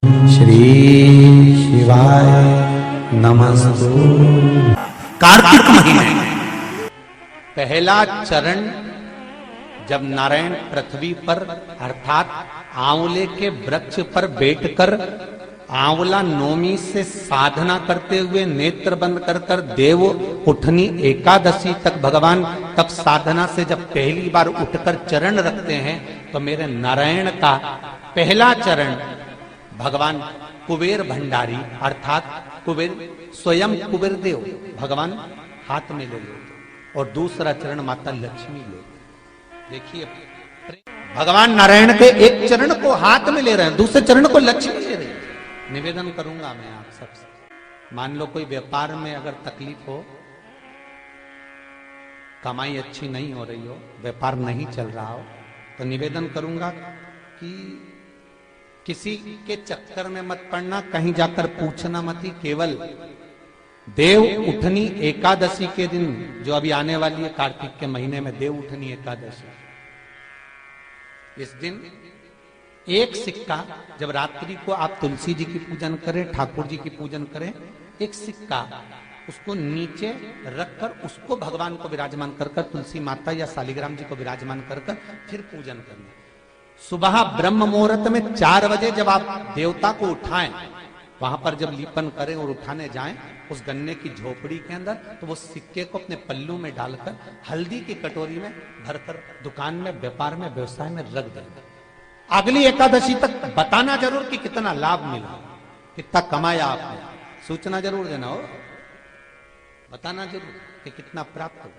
श्री शिवाय नमस्तु। कार्तिक महीने पहला चरण जब नारायण पृथ्वी पर अर्थात आंवले के वृक्ष पर बैठकर आंवला नौमी से साधना करते हुए नेत्र बंद कर देव उठनी एकादशी तक भगवान तब साधना से जब पहली बार उठकर चरण रखते हैं तो मेरे नारायण का पहला चरण भगवान कुबेर भंडारी अर्थात कुबेर स्वयं कुबेर देव भगवान हाथ में ले लेते और दूसरा चरण माता लक्ष्मी ले। देखिए भगवान नारायण के एक चरण को हाथ में ले रहे हैं, दूसरे चरण को लक्ष्मी ले रही है। निवेदन करूंगा मैं आप सबसे, मान लो कोई व्यापार में अगर तकलीफ हो, कमाई अच्छी नहीं हो रही हो, व्यापार नहीं चल रहा हो, तो निवेदन करूंगा कि किसी के चक्कर में मत पड़ना, कहीं जाकर पूछना मत ही। केवल देव उठनी एकादशी के दिन जो अभी आने वाली है कार्तिक के महीने में देव उठनी एकादशी, इस दिन एक सिक्का जब रात्रि को आप तुलसी जी की पूजन करें, ठाकुर जी की पूजन करें, एक सिक्का उसको नीचे रखकर उसको भगवान को विराजमान कर तुलसी माता या शालिग्राम जी को विराजमान कर फिर पूजन करना। सुबह ब्रह्म मुहूर्त में 4 बजे जब आप देवता को उठाएं, वहां पर जब लीपन करें और उठाने जाएं उस गन्ने की झोपड़ी के अंदर, तो वो सिक्के को अपने पल्लू में डालकर हल्दी की कटोरी में भरकर दुकान में, व्यापार में, व्यवसाय में रख देंगे। अगली एकादशी तक बताना जरूर कि कितना लाभ मिला, कितना कमाया आपने, सूचना जरूर देना हो, बताना जरूर कि कितना प्राप्त हो।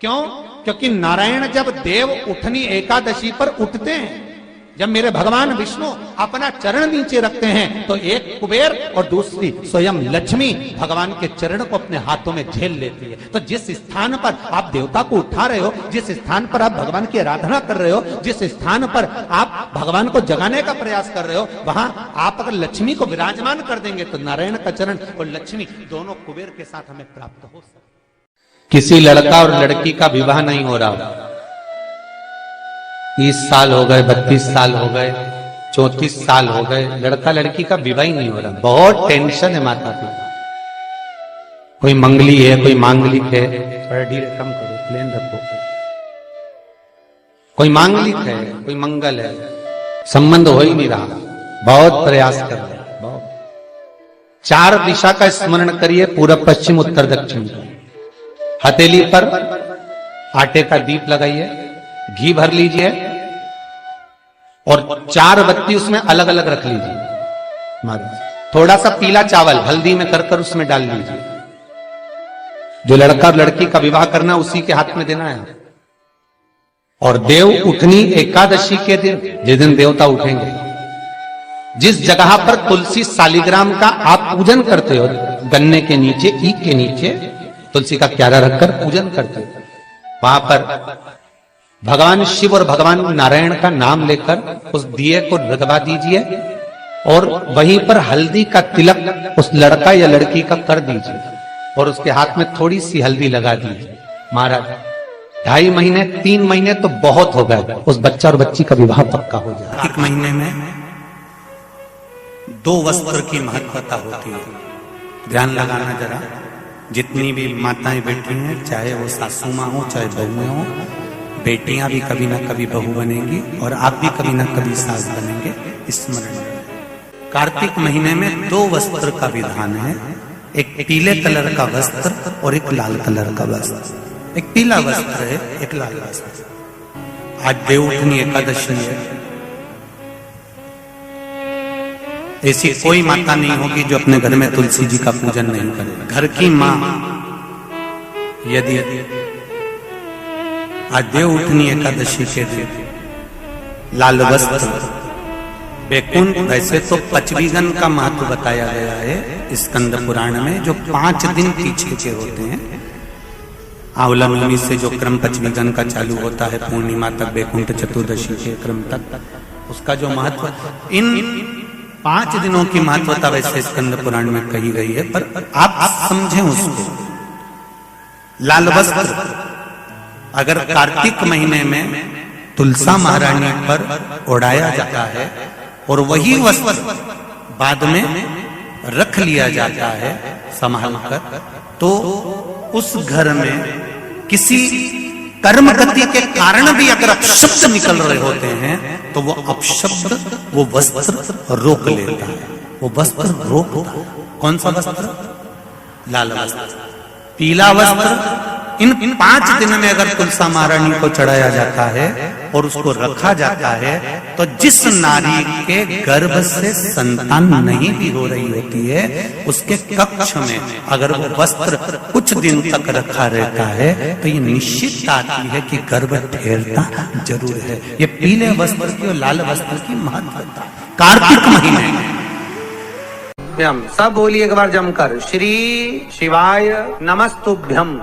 क्यों? क्योंकि नारायण जब देव उठनी एकादशी पर उठते हैं, जब मेरे भगवान विष्णु अपना चरण नीचे रखते हैं, तो एक कुबेर और दूसरी स्वयं लक्ष्मी भगवान के चरण को अपने हाथों में झेल लेती है। तो जिस स्थान पर आप देवता को उठा रहे हो, जिस स्थान पर आप भगवान की आराधना कर रहे हो, जिस स्थान पर आप भगवान को जगाने का प्रयास कर रहे हो, वहां आप अगर लक्ष्मी को विराजमान कर देंगे तो नारायण का चरण और लक्ष्मी दोनों कुबेर के साथ हमें प्राप्त हो सकते। किसी लड़का और लड़की का विवाह नहीं हो रहा, 30 साल हो गए, 32 साल हो गए, 34 साल हो गए, लड़का लड़की का विवाह ही नहीं हो रहा, बहुत टेंशन है माता पिता। कोई मंगली है, कोई मांगलिक है, थोड़ा धीरे कम करो, प्लेन रखो। कोई मांगलिक है, कोई मंगल है, संबंध हो ही नहीं रहा, बहुत प्रयास कर रहे हैं, बहुत। 4 दिशा का स्मरण करिए, पूर्व पश्चिम उत्तर दक्षिण। हथेली पर आटे का दीप लगाइए, घी भर लीजिए और 4 बत्ती उसमें अलग अलग रख लीजिए। थोड़ा सा पीला चावल हल्दी में कर उसमें डाल लीजिए। जो लड़का और लड़की का विवाह करना उसी के हाथ में देना है। और देव उठनी एकादशी के दिन, जिस दिन देवता उठेंगे, जिस जगह पर तुलसी शालिग्राम का आप पूजन करते हो, गन्ने के नीचे, ईख के नीचे तुलसी का क्यारा रखकर पूजन करते हो, वहां पर भगवान शिव और भगवान नारायण का नाम लेकर उस दिए को रगवा दीजिए और वहीं पर हल्दी का तिलक उस लड़का या लड़की का कर दीजिए और उसके हाथ में थोड़ी सी हल्दी लगा दीजिए। महाराज 2.5 महीने 3 महीने तो बहुत हो गए, उस बच्चा और बच्ची का विवाह पक्का हो जाए। कार्तिक महीने में 2 वस्त्र की महत्वता होती है, ध्यान लगाना जरा। जितनी भी माताएं बैठी हैं, चाहे वो सासू माँ हो चाहे बहुएं हो, बेटियां भी कभी ना कभी बहू बनेंगी और आप भी कभी ना कभी सास बनेंगे, स्मरण। कार्तिक महीने में 2 वस्त्र का विधान है, एक पीले कलर का वस्त्र और एक लाल कलर का वस्त्र। एक पीला वस्त्र है, एक लाल वस्त्र। आज देव उठनी एकादशी है, ऐसी कोई माता नहीं होगी जो अपने घर में तुलसी जी का पूजन नहीं करे। घर की माँ यदि आज देव उठनी एकादशी के दिन लाल वस्त्र, बैकुंठ, वैसे तो 25 का महत्व बताया गया है स्कंद पुराण में, जो 5 दिन पीछे के होते हैं। आंवला नवमी से जो क्रम 25 का चालू होता है, पूर्णिमा तक, बैकुंठ चतुर्दशी के क्रम तक, उसका जो महत्व, इन 5 दिनों की महत्वता वैसे स्कंद पुराण में कही गई है, पर आप समझें उसको। लाल वस्त्र अगर कार्तिक महीने में तुलसा महारानी पर ओढ़ाया जाता है और वही वस्त्र बाद में रख लिया जाता है संभाल कर, तो उस घर में किसी कर्म गति के कारण भी अगर अपशब्द निकल रहे होते हैं तो वो अपशब्द वो वस्त्र रोक लेता है, वो वस्त्र रोकता है। कौन सा वस्त्र? लाल वस्त्र, पीला वस्त्र। इन 5 दिन में अगर तुलसा महारानी को चढ़ाया जाता है और उसको रखा जाता है तो जिस नारी के गर्भ से संतान नहीं भी हो रही होती है उसके कक्ष में अगर वो वस्त्र कुछ दिन तक रखा रहता है तो ये निश्चित आती है कि गर्भ ठहरता जरूर है। ये पीले वस्त्र की और लाल वस्त्र की महत्वता कार्तिक महीने में सब बोलिए एक बार जमकर, श्री शिवाय नमस्तुभ्यम।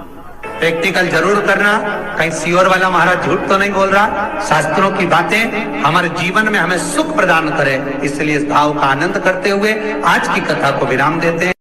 प्रैक्टिकल जरूर करना, कहीं सियोर वाला महाराज झूठ तो नहीं बोल रहा। शास्त्रों की बातें हमारे जीवन में हमें सुख प्रदान करे, इसलिए इस भाव का आनंद करते हुए आज की कथा को विराम देते हैं।